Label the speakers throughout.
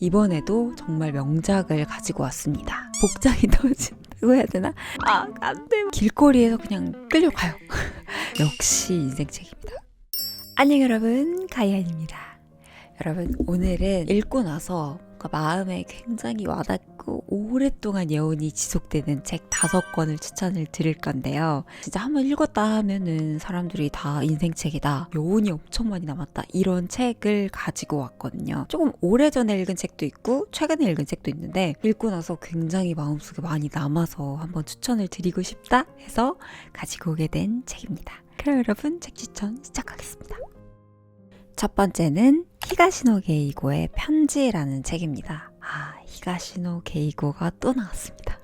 Speaker 1: 이번에도 정말 명작을 가지고 왔습니다. 복장이 떨어진다고 해야 되나? 안 돼. 길거리에서 그냥 끌려가요. 역시 인생책입니다. 안녕 여러분, 가이안입니다. 여러분, 오늘은 읽고 나서 마음에 굉장히 와닿고 오랫동안 여운이 지속되는 책 5권을 추천을 드릴 건데요. 진짜 한번 읽었다 하면은 사람들이 다 인생책이다, 여운이 엄청 많이 남았다, 이런 책을 가지고 왔거든요. 조금 오래전에 읽은 책도 있고 최근에 읽은 책도 있는데 읽고 나서 굉장히 마음속에 많이 남아서 한번 추천을 드리고 싶다 해서 가지고 오게 된 책입니다. 그럼 여러분, 책 추천 시작하겠습니다. 첫 번째는 히가시노 게이고의 편지라는 책입니다. 히가시노 게이고가 또 나왔습니다.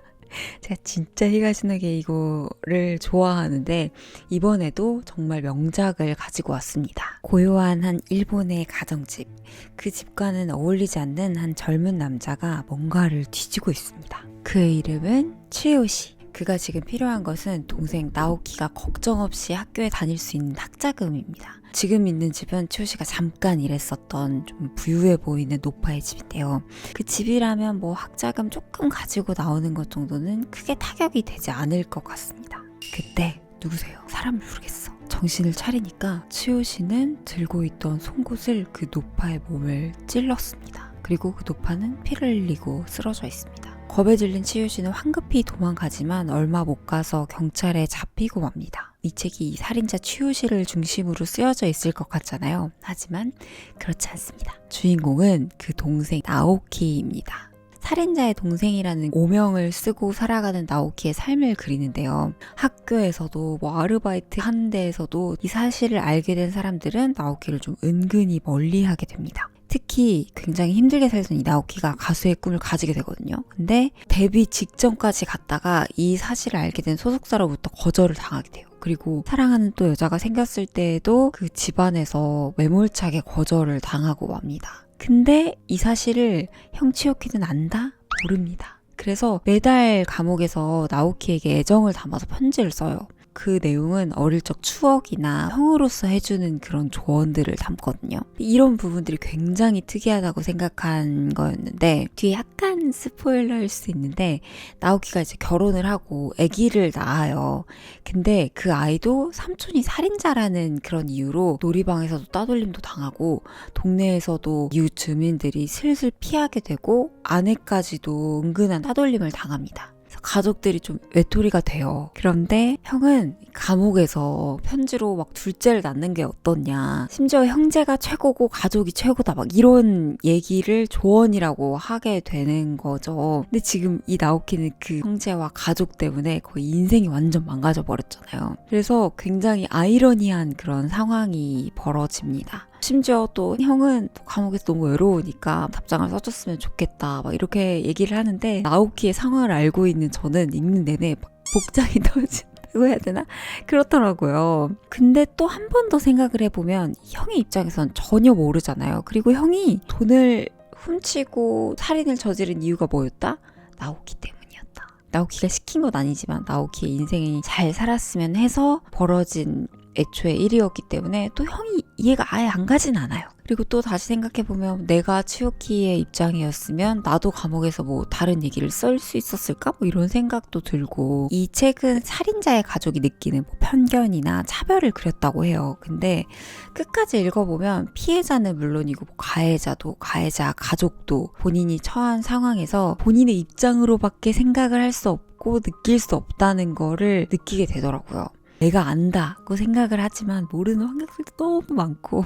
Speaker 1: 제가 진짜 히가시노 게이고를 좋아하는데 이번에도 정말 명작을 가지고 왔습니다. 고요한 한 일본의 가정집, 그 집과는 어울리지 않는 한 젊은 남자가 뭔가를 뒤지고 있습니다. 그의 이름은 치요시. 그가 지금 필요한 것은 동생 나오키가 걱정 없이 학교에 다닐 수 있는 학자금입니다. 지금 있는 집은 치요시가 잠깐 일했었던 좀 부유해 보이는 노파의 집인데요. 그 집이라면 뭐 학자금 조금 가지고 나오는 것 정도는 크게 타격이 되지 않을 것 같습니다. 그때 누구세요? 사람을 부르겠어. 정신을 차리니까 치요시는 들고 있던 송곳을 그 노파의 몸을 찔렀습니다. 그리고 그 노파는 피를 흘리고 쓰러져 있습니다. 겁에 질린 치요시는 황급히 도망가지만 얼마 못 가서 경찰에 잡히고 맙니다. 이 책이 이 살인자 치요시를 중심으로 쓰여져 있을 것 같잖아요. 하지만 그렇지 않습니다. 주인공은 그 동생 나오키입니다. 살인자의 동생이라는 오명을 쓰고 살아가는 나오키의 삶을 그리는데요. 학교에서도 아르바이트 하는 데에서도 이 사실을 알게 된 사람들은 나오키를 좀 은근히 멀리하게 됩니다. 특히 굉장히 힘들게 살던 이 나오키가 가수의 꿈을 가지게 되거든요. 근데 데뷔 직전까지 갔다가 이 사실을 알게 된 소속사로부터 거절을 당하게 돼요. 그리고 사랑하는 또 여자가 생겼을 때에도 그 집안에서 매몰차게 거절을 당하고 맙니다. 근데 이 사실을 형 치요키는 안다? 모릅니다. 그래서 매달 감옥에서 나오키에게 애정을 담아서 편지를 써요. 그 내용은 어릴 적 추억이나 형으로서 해주는 그런 조언들을 담거든요. 이런 부분들이 굉장히 특이하다고 생각한 거였는데 뒤에 약간 스포일러일 수 있는데 나오키가 이제 결혼을 하고 아기를 낳아요. 근데 그 아이도 삼촌이 살인자라는 그런 이유로 놀이방에서도 따돌림도 당하고 동네에서도 이웃 주민들이 슬슬 피하게 되고 아내까지도 은근한 따돌림을 당합니다. 가족들이 좀 외톨이가 돼요. 그런데 형은 감옥에서 편지로 막 둘째를 낳는 게 어떻냐, 심지어 형제가 최고고 가족이 최고다, 막 이런 얘기를 조언이라고 하게 되는 거죠. 근데 지금 이 나오키는 그 형제와 가족 때문에 거의 인생이 완전 망가져 버렸잖아요. 그래서 굉장히 아이러니한 그런 상황이 벌어집니다. 심지어 또 형은 감옥에서 너무 외로우니까 답장을 써줬으면 좋겠다, 막 이렇게 얘기를 하는데 나오키의 상황을 알고 있는 저는 읽는 내내 막 복장이 떨어진다고 해야 되나? 그렇더라고요. 근데 또 한 번 더 생각을 해보면 형의 입장에선 전혀 모르잖아요. 그리고 형이 돈을 훔치고 살인을 저지른 이유가 뭐였다? 나오키 때문이었다. 나오키가 시킨 건 아니지만 나오키의 인생이 잘 살았으면 해서 벌어진 애초에 일이었기 때문에 또 형이 이해가 아예 안 가진 않아요. 그리고 또 다시 생각해보면 내가 치요키의 입장이었으면 나도 감옥에서 뭐 다른 얘기를 쓸 수 있었을까? 뭐 이런 생각도 들고, 이 책은 살인자의 가족이 느끼는 뭐 편견이나 차별을 그렸다고 해요. 근데 끝까지 읽어보면 피해자는 물론이고 뭐 가해자도, 가해자 가족도 본인이 처한 상황에서 본인의 입장으로밖에 생각을 할 수 없고 느낄 수 없다는 거를 느끼게 되더라고요. 내가 안다고 생각을 하지만 모르는 환경들도 너무 많고,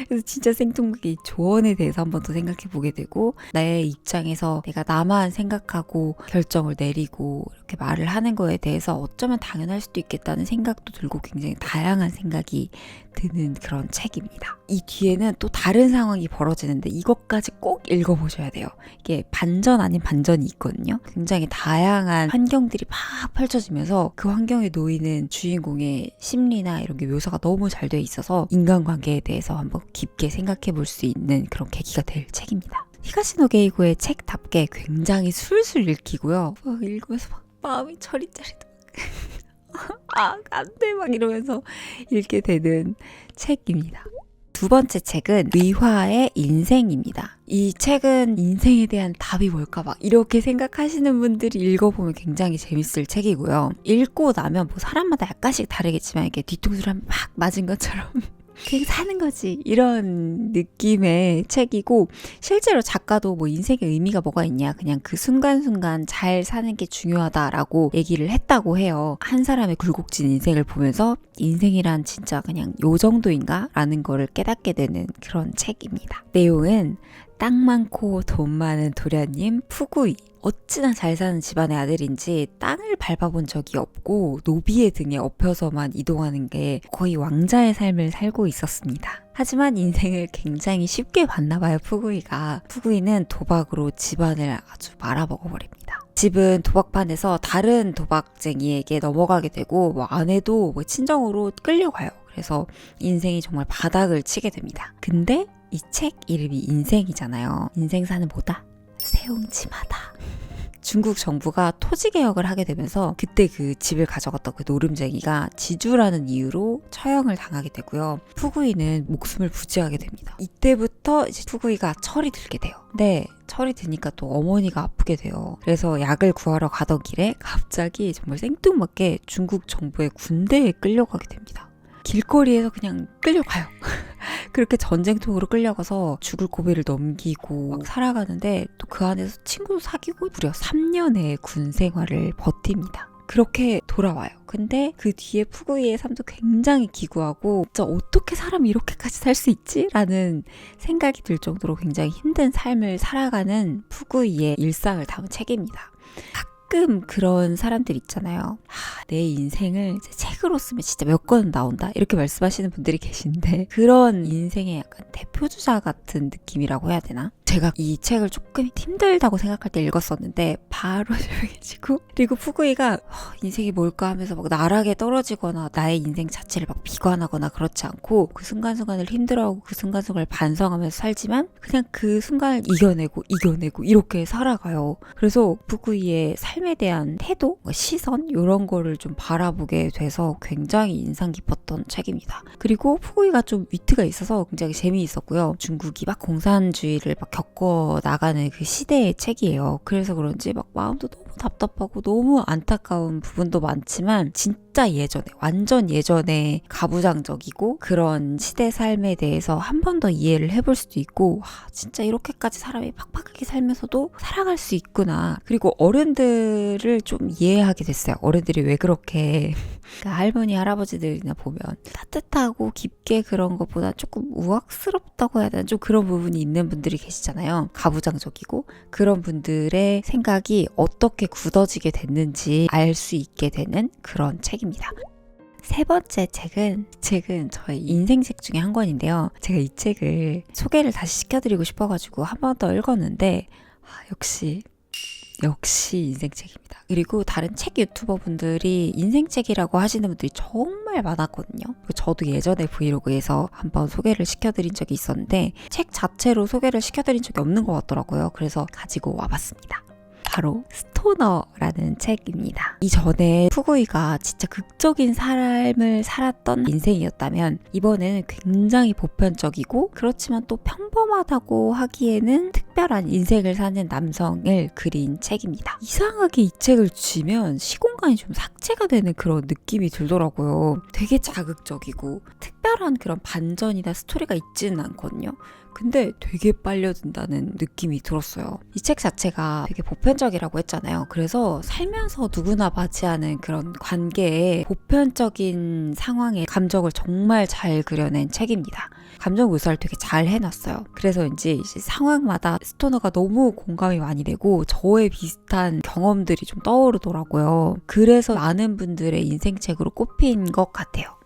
Speaker 1: 그래서 진짜 생뚱맞게 조언에 대해서 한 번 더 생각해 보게 되고, 나의 입장에서 내가 나만 생각하고 결정을 내리고 이렇게 말을 하는 거에 대해서 어쩌면 당연할 수도 있겠다는 생각도 들고 굉장히 다양한 생각이 드는 그런 책입니다. 이 뒤에는 또 다른 상황이 벌어지는데 이것까지 꼭 읽어보셔야 돼요. 이게 반전 아닌 반전이 있거든요. 굉장히 다양한 환경들이 막 펼쳐지면서 그 환경에 놓이는 주인공의 심리나 이런 게 묘사가 너무 잘 돼 있어서 인간관계에 대해서 한번 깊게 생각해 볼 수 있는 그런 계기가 될 책입니다. 히가시노 게이고의 책답게 굉장히 술술 읽히고요. 막 읽으면서 막 마음이 저릿저릿 안 돼, 막 이러면서 읽게 되는 책입니다. 두 번째 책은 의화의 인생입니다. 이 책은 인생에 대한 답이 뭘까 막 이렇게 생각하시는 분들이 읽어보면 굉장히 재밌을 책이고요. 읽고 나면 뭐 사람마다 약간씩 다르겠지만 이렇게 뒤통수를 막 맞은 것처럼 그냥 사는 거지 이런 느낌의 책이고, 실제로 작가도 뭐 인생의 의미가 뭐가 있냐, 그냥 그 순간순간 잘 사는 게 중요하다라고 얘기를 했다고 해요. 한 사람의 굴곡진 인생을 보면서 인생이란 진짜 그냥 요 정도인가? 라는 거를 깨닫게 되는 그런 책입니다. 내용은 땅 많고 돈 많은 도련님 푸구이. 어찌나 잘 사는 집안의 아들인지 땅을 밟아본 적이 없고 노비의 등에 업혀서만 이동하는 게 거의 왕자의 삶을 살고 있었습니다. 하지만 인생을 굉장히 쉽게 봤나 봐요, 푸구이가. 푸구이는 도박으로 집안을 아주 말아먹어버립니다. 집은 도박판에서 다른 도박쟁이에게 넘어가게 되고 뭐 아내도 뭐 친정으로 끌려가요. 그래서 인생이 정말 바닥을 치게 됩니다. 근데 이 책 이름이 인생이잖아요. 인생사는 뭐다? 세옹지마다. 중국 정부가 토지 개혁을 하게 되면서 그때 그 집을 가져갔던 그 노름쟁이가 지주라는 이유로 처형을 당하게 되고요. 푸구이는 목숨을 부지하게 됩니다. 이때부터 이제 푸구이가 철이 들게 돼요. 근데 철이 드니까 또 어머니가 아프게 돼요. 그래서 약을 구하러 가던 길에 갑자기 정말 생뚱맞게 중국 정부의 군대에 끌려가게 됩니다. 길거리에서 그냥 끌려가요. 그렇게 전쟁통으로 끌려가서 죽을 고비를 넘기고 막 살아가는데 또 그 안에서 친구도 사귀고 무려 3년의 군 생활을 버팁니다. 그렇게 돌아와요. 근데 그 뒤에 푸구이의 삶도 굉장히 기구하고 진짜 어떻게 사람이 이렇게까지 살 수 있지? 라는 생각이 들 정도로 굉장히 힘든 삶을 살아가는 푸구이의 일상을 담은 책입니다. 가끔 그런 사람들 있잖아요. 내 인생을 이제 책으로 쓰면 진짜 몇 권은 나온다 이렇게 말씀하시는 분들이 계신데, 그런 인생의 약간 대표주자 같은 느낌이라고 해야 되나? 제가 이 책을 조금 힘들다고 생각할 때 읽었었는데 바로 조용해지고, 그리고 푸구이가 인생이 뭘까 하면서 막 나락에 떨어지거나 나의 인생 자체를 막 비관하거나 그렇지 않고 그 순간순간을 힘들어하고 그 순간순간을 반성하면서 살지만 그냥 그 순간을 이겨내고 이렇게 살아가요. 그래서 푸구이의 삶에 대한 태도, 시선 이런 거를 좀 바라보게 돼서 굉장히 인상 깊었던 책입니다. 그리고 푸구이가 좀 위트가 있어서 굉장히 재미있었고요. 중국이 막 공산주의를 막 겪어 나가는 그 시대의 책이에요. 그래서 그런지 막 마음도 너무 답답하고 너무 안타까운 부분도 많지만 진짜 예전에, 완전 예전에 가부장적이고 그런 시대 삶에 대해서 한 번 더 이해를 해볼 수도 있고, 와, 진짜 이렇게까지 사람이 팍팍하게 살면서도 살아갈 수 있구나. 그리고 어른들을 좀 이해하게 됐어요. 어른들이 왜 그렇게 그러니까 할머니 할아버지들이나 보면 따뜻하고 깊게 그런 것보다 조금 우악스럽다고 해야 되나, 좀 그런 부분이 있는 분들이 계시잖아요. 가부장적이고 그런 분들의 생각이 어떻게 굳어지게 됐는지 알 수 있게 되는 그런 책입니다. 세 번째 책은 저의 인생책 중에 한 권인데요. 제가 이 책을 소개를 다시 시켜드리고 싶어가지고 한 번 더 읽었는데 역시 인생책입니다. 그리고 다른 책 유튜버 분들이 인생책이라고 하시는 분들이 정말 많았거든요. 저도 예전에 브이로그에서 한번 소개를 시켜드린 적이 있었는데 책 자체로 소개를 시켜드린 적이 없는 것 같더라고요. 그래서 가지고 와봤습니다. 바로 스토너라는 책입니다. 이전에 푸구이가 진짜 극적인 삶을 살았던 인생이었다면 이번에는 굉장히 보편적이고 그렇지만 또 평범하다고 하기에는 특별한 인생을 사는 남성을 그린 책입니다. 이상하게 이 책을 쥐면 시공간이 좀 삭제가 되는 그런 느낌이 들더라고요. 되게 자극적이고 특별한 그런 반전이나 스토리가 있지는 않거든요. 근데 되게 빨려든다는 느낌이 들었어요. 이 책 자체가 되게 보편적이라고 했잖아요. 그래서 살면서 누구나 맞이하는 그런 관계의 보편적인 상황의 감정을 정말 잘 그려낸 책입니다. 감정 묘사를 되게 잘 해놨어요. 그래서인지 이제 상황마다 스토너가 너무 공감이 많이 되고 저의 비슷한 경험들이 좀 떠오르더라고요. 그래서 많은 분들의 인생책으로 꼽힌 것 같아요.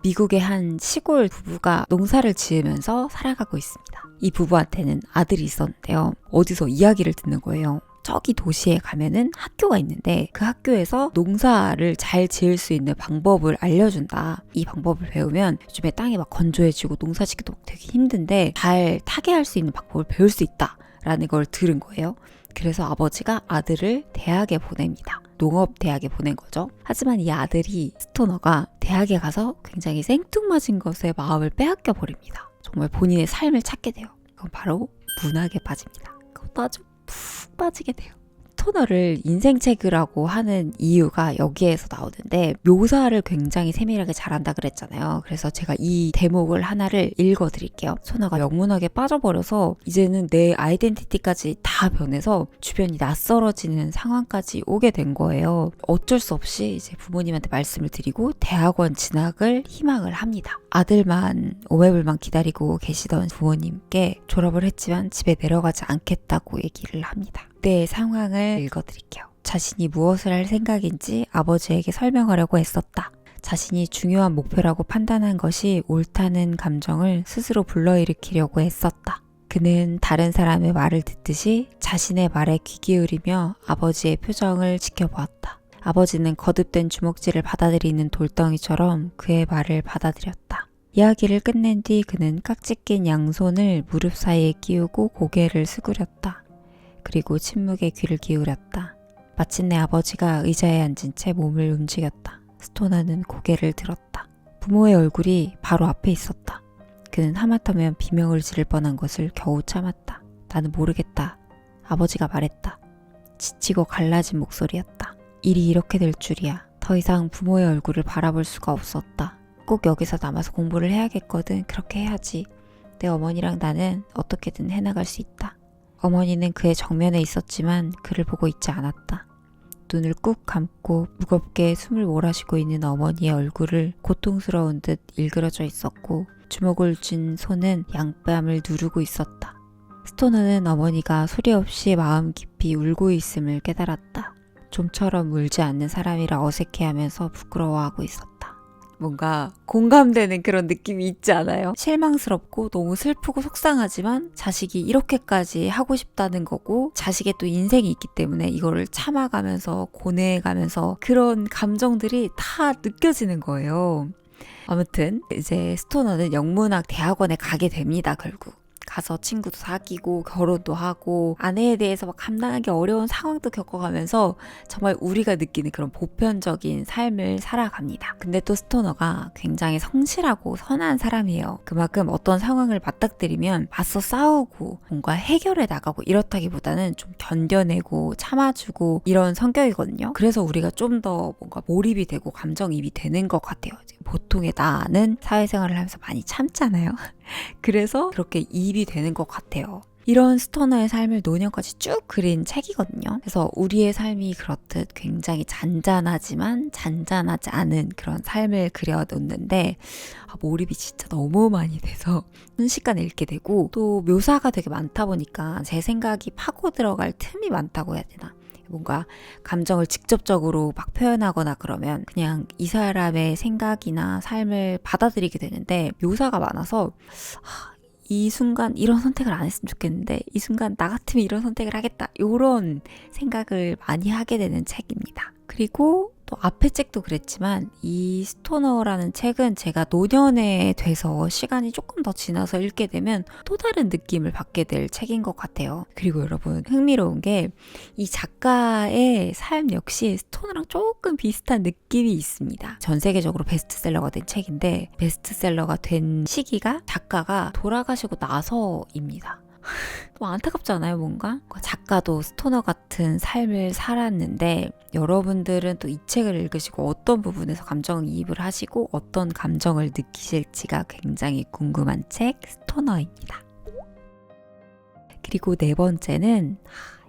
Speaker 1: 미국의 한 시골 부부가 농사를 지으면서 살아가고 있습니다. 이 부부한테는 아들이 있었는데요. 어디서 이야기를 듣는 거예요. 저기 도시에 가면은 학교가 있는데 그 학교에서 농사를 잘 지을 수 있는 방법을 알려준다. 이 방법을 배우면 요즘에 땅이 막 건조해지고 농사 짓기도 되게 힘든데 잘 타게 할 수 있는 방법을 배울 수 있다. 라는 걸 들은 거예요. 그래서 아버지가 아들을 대학에 보냅니다. 농업대학에 보낸 거죠. 하지만 이 아들이 스토너가 대학에 가서 굉장히 생뚱맞은 것에 마음을 빼앗겨 버립니다. 정말 본인의 삶을 찾게 돼요. 그건 바로 문학에 빠집니다. 그것도 아주 푹 빠지게 돼요. 스토너를 인생책이라고 하는 이유가 여기에서 나오는데 묘사를 굉장히 세밀하게 잘한다 그랬잖아요. 그래서 제가 이 대목을 하나를 읽어드릴게요. 스토너가 영문학에 빠져버려서 이제는 내 아이덴티티까지 다 변해서 주변이 낯설어지는 상황까지 오게 된 거예요. 어쩔 수 없이 이제 부모님한테 말씀을 드리고 대학원 진학을 희망을 합니다. 아들만 오매불만 기다리고 계시던 부모님께 졸업을 했지만 집에 내려가지 않겠다고 얘기를 합니다. 그때의 상황을 읽어드릴게요. 자신이 무엇을 할 생각인지 아버지에게 설명하려고 애썼다. 자신이 중요한 목표라고 판단한 것이 옳다는 감정을 스스로 불러일으키려고 애썼다. 그는 다른 사람의 말을 듣듯이 자신의 말에 귀 기울이며 아버지의 표정을 지켜보았다. 아버지는 거듭된 주먹질을 받아들이는 돌덩이처럼 그의 말을 받아들였다. 이야기를 끝낸 뒤 그는 깍지 낀 양손을 무릎 사이에 끼우고 고개를 수그렸다. 그리고 침묵에 귀를 기울였다. 마침내 아버지가 의자에 앉은 채 몸을 움직였다. 스토너는 고개를 들었다. 부모의 얼굴이 바로 앞에 있었다. 그는 하마터면 비명을 지를 뻔한 것을 겨우 참았다. 나는 모르겠다. 아버지가 말했다. 지치고 갈라진 목소리였다. 일이 이렇게 될 줄이야. 더 이상 부모의 얼굴을 바라볼 수가 없었다. 꼭 여기서 남아서 공부를 해야겠거든. 그렇게 해야지. 내 어머니랑 나는 어떻게든 해나갈 수 있다. 어머니는 그의 정면에 있었지만 그를 보고 있지 않았다. 눈을 꾹 감고 무겁게 숨을 몰아쉬고 있는 어머니의 얼굴을 고통스러운 듯 일그러져 있었고 주먹을 쥔 손은 양뺨을 누르고 있었다. 스토너는 어머니가 소리 없이 마음 깊이 울고 있음을 깨달았다. 좀처럼 울지 않는 사람이라 어색해하면서 부끄러워하고 있었다. 뭔가 공감되는 그런 느낌이 있지 않아요? 실망스럽고 너무 슬프고 속상하지만 자식이 이렇게까지 하고 싶다는 거고 자식의 또 인생이 있기 때문에 이거를 참아가면서 고뇌해가면서 그런 감정들이 다 느껴지는 거예요. 아무튼 이제 스토너는 영문학 대학원에 가게 됩니다. 결국. 가서 친구도 사귀고 결혼도 하고 아내에 대해서 막 감당하기 어려운 상황도 겪어가면서 정말 우리가 느끼는 그런 보편적인 삶을 살아갑니다. 근데 또 스토너가 굉장히 성실하고 선한 사람이에요. 그만큼 어떤 상황을 맞닥뜨리면 맞서 싸우고 뭔가 해결해 나가고 이렇다기보다는 좀 견뎌내고 참아주고 이런 성격이거든요. 그래서 우리가 좀 더 뭔가 몰입이 되고 감정이입이 되는 것 같아요. 보통의 나는 사회생활을 하면서 많이 참잖아요. 그래서 그렇게 이입이 되는 것 같아요. 이런 스토너의 삶을 노년까지 쭉 그린 책이거든요. 그래서 우리의 삶이 그렇듯 굉장히 잔잔하지만 잔잔하지 않은 그런 삶을 그려놓는데 몰입이 진짜 너무 많이 돼서 순식간에 읽게 되고 또 묘사가 되게 많다 보니까 제 생각이 파고 들어갈 틈이 많다고 해야 되나? 뭔가 감정을 직접적으로 막 표현하거나 그러면 그냥 이 사람의 생각이나 삶을 받아들이게 되는데 묘사가 많아서 이 순간 이런 선택을 안 했으면 좋겠는데 이 순간 나 같으면 이런 선택을 하겠다 이런 생각을 많이 하게 되는 책입니다. 그리고 또 앞에 책도 그랬지만 이 스토너라는 책은 제가 노년에 돼서 시간이 조금 더 지나서 읽게 되면 또 다른 느낌을 받게 될 책인 것 같아요. 그리고 여러분 흥미로운 게 이 작가의 삶 역시 스토너랑 조금 비슷한 느낌이 있습니다. 전 세계적으로 베스트셀러가 된 책인데 베스트셀러가 된 시기가 작가가 돌아가시고 나서입니다. 좀 안타깝지 않아요, 뭔가? 작가도 스토너 같은 삶을 살았는데 여러분들은 또 이 책을 읽으시고 어떤 부분에서 감정이입을 하시고 어떤 감정을 느끼실지가 굉장히 궁금한 책 스토너입니다. 그리고 네 번째는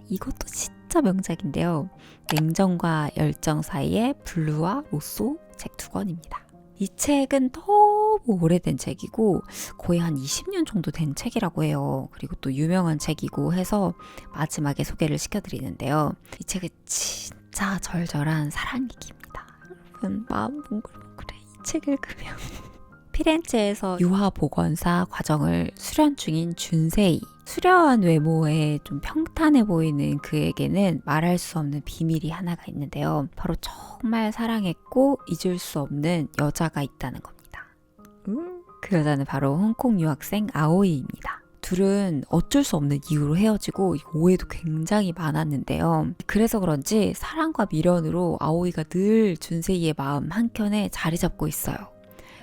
Speaker 1: 이것도 진짜 명작인데요. 냉정과 열정 사이의 블루와 로쏘 책 두 권입니다. 이 책은 너무 오래된 책이고 거의 한 20년 정도 된 책이라고 해요. 그리고 또 유명한 책이고 해서 마지막에 소개를 시켜드리는데요. 이 책은 진짜 절절한 사랑 얘기입니다. 여러분 마음 몽글몽글해. 이 책 읽으면 피렌체에서 유화 보건사 과정을 수련 중인 준세이 수려한 외모에 좀 평탄해 보이는 그에게는 말할 수 없는 비밀이 하나가 있는데요. 바로 정말 사랑했고 잊을 수 없는 여자가 있다는 겁니다. 그 여자는 바로 홍콩 유학생 아오이입니다. 둘은 어쩔 수 없는 이유로 헤어지고 오해도 굉장히 많았는데요. 그래서 그런지 사랑과 미련으로 아오이가 늘 준세이의 마음 한켠에 자리 잡고 있어요.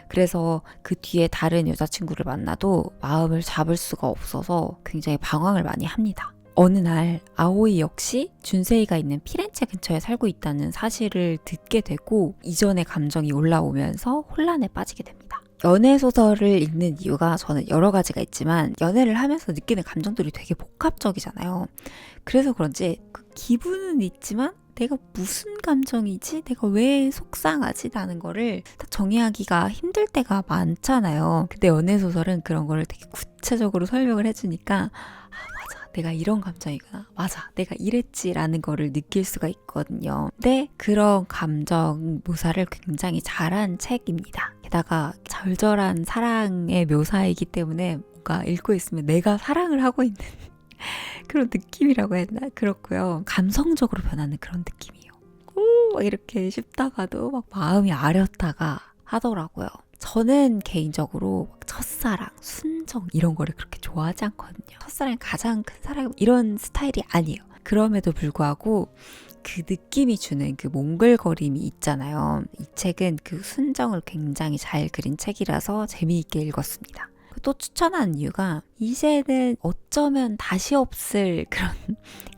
Speaker 1: 그래서 그 뒤에 다른 여자친구를 만나도 마음을 잡을 수가 없어서 굉장히 방황을 많이 합니다. 어느 날 아오이 역시 준세이가 있는 피렌체 근처에 살고 있다는 사실을 듣게 되고 이전의 감정이 올라오면서 혼란에 빠지게 됩니다. 연애 소설을 읽는 이유가 저는 여러 가지가 있지만 연애를 하면서 느끼는 감정들이 되게 복합적이잖아요. 그래서 그런지 그 기분은 있지만 내가 무슨 감정이지? 내가 왜 속상하지? 라는 거를 딱 정의하기가 힘들 때가 많잖아요. 근데 연애소설은 그런 거를 되게 구체적으로 설명을 해주니까 맞아, 내가 이런 감정이구나. 맞아, 내가 이랬지라는 거를 느낄 수가 있거든요. 근데 그런 감정 묘사를 굉장히 잘한 책입니다. 게다가 절절한 사랑의 묘사이기 때문에 뭔가 읽고 있으면 내가 사랑을 하고 있는 그런 느낌이라고 해야 되나? 그렇고요. 감성적으로 변하는 그런 느낌이에요. 막 이렇게 싶다가도 막 마음이 아렸다가 하더라고요. 저는 개인적으로 첫사랑, 순정 이런 거를 그렇게 좋아하지 않거든요. 첫사랑이 가장 큰 사랑 이런 스타일이 아니에요. 그럼에도 불구하고 그 느낌이 주는 그 몽글거림이 있잖아요. 이 책은 그 순정을 굉장히 잘 그린 책이라서 재미있게 읽었습니다. 또 추천한 이유가 이제는 어쩌면 다시 없을 그런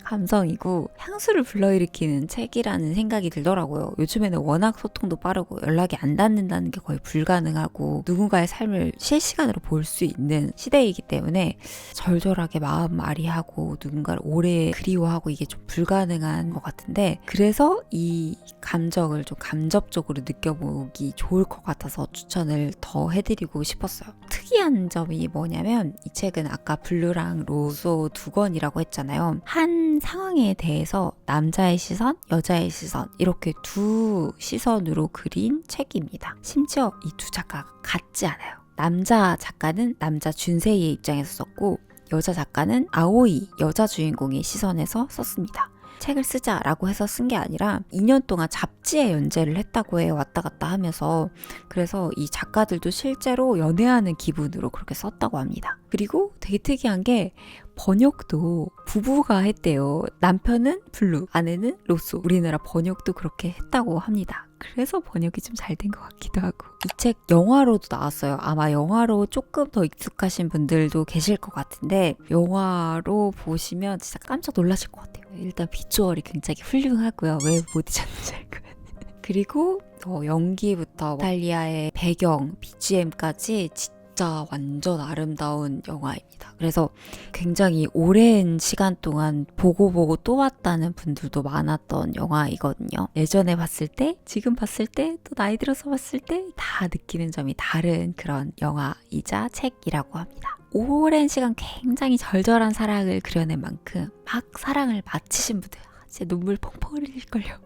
Speaker 1: 감성이고 향수를 불러일으키는 책이라는 생각이 들더라고요. 요즘에는 워낙 소통도 빠르고 연락이 안 닿는다는 게 거의 불가능하고 누군가의 삶을 실시간으로 볼 수 있는 시대이기 때문에 절절하게 마음앓이하고 누군가를 오래 그리워하고 이게 좀 불가능한 것 같은데 그래서 이 감정을 좀 간접적으로 느껴보기 좋을 것 같아서 추천을 더 해드리고 싶었어요. 특이한 점이 뭐냐면 이 책은 아까 블루랑 로소 두 권이라고 했잖아요. 한 상황에 대해서 남자의 시선, 여자의 시선 이렇게 두 시선으로 그린 책입니다. 심지어 이 두 작가가 같지 않아요. 남자 작가는 남자 준세이의 입장에서 썼고 여자 작가는 아오이 여자 주인공의 시선에서 썼습니다. 책을 쓰자라고 해서 쓴 게 아니라 2년 동안 잡지에 연재를 했다고 해요. 왔다 갔다 하면서. 그래서 이 작가들도 실제로 연애하는 기분으로 그렇게 썼다고 합니다. 그리고 되게 특이한 게 번역도 부부가 했대요. 남편은 블루, 아내는 로소. 우리나라 번역도 그렇게 했다고 합니다. 그래서 번역이 좀 잘 된 것 같기도 하고. 이 책 영화로도 나왔어요. 아마 영화로 조금 더 익숙하신 분들도 계실 것 같은데 영화로 보시면 진짜 깜짝 놀라실 것 같아요. 일단 비주얼이 굉장히 훌륭하고요. 왜 못 잊었는지 알 거예요. 그리고 연기부터 이탈리아의 배경, BGM까지 진짜 완전 아름다운 영화입니다. 그래서 굉장히 오랜 시간 동안 보고 또 봤다는 분들도 많았던 영화이거든요. 예전에 봤을 때, 지금 봤을 때, 또 나이 들어서 봤을 때 다 느끼는 점이 다른 그런 영화이자 책이라고 합니다. 오랜 시간 굉장히 절절한 사랑을 그려낸 만큼 막 사랑을 마치신 분들 진짜 눈물 펑펑 흘릴걸요.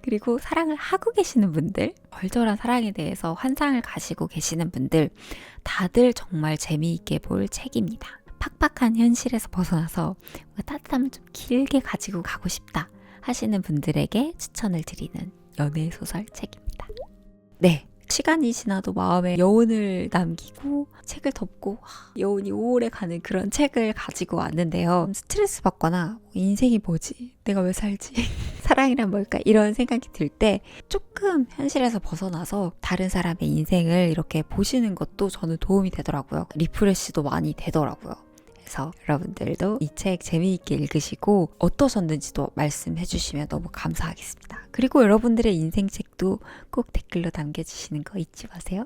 Speaker 1: 그리고 사랑을 하고 계시는 분들, 절절한 사랑에 대해서 환상을 가지고 계시는 분들 다들 정말 재미있게 볼 책입니다. 팍팍한 현실에서 벗어나서 뭔가 따뜻함을 좀 길게 가지고 가고 싶다 하시는 분들에게 추천을 드리는 연애소설 책입니다. 네. 시간이 지나도 마음에 여운을 남기고 책을 덮고 여운이 오래 가는 그런 책을 가지고 왔는데요. 스트레스 받거나 인생이 뭐지? 내가 왜 살지? 사랑이란 뭘까? 이런 생각이 들 때 조금 현실에서 벗어나서 다른 사람의 인생을 이렇게 보시는 것도 저는 도움이 되더라고요. 리프레시도 많이 되더라고요. 그래서 여러분들도 이 책 재미있게 읽으시고 어떠셨는지도 말씀해 주시면 너무 감사하겠습니다. 그리고 여러분들의 인생책도 꼭 댓글로 남겨주시는 거 잊지 마세요.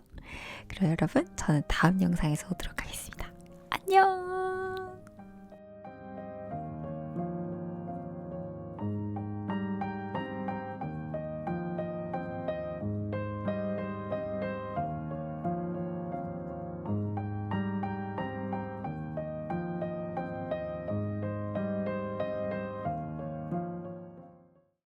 Speaker 1: 그럼 여러분 저는 다음 영상에서 오도록 하겠습니다. 안녕.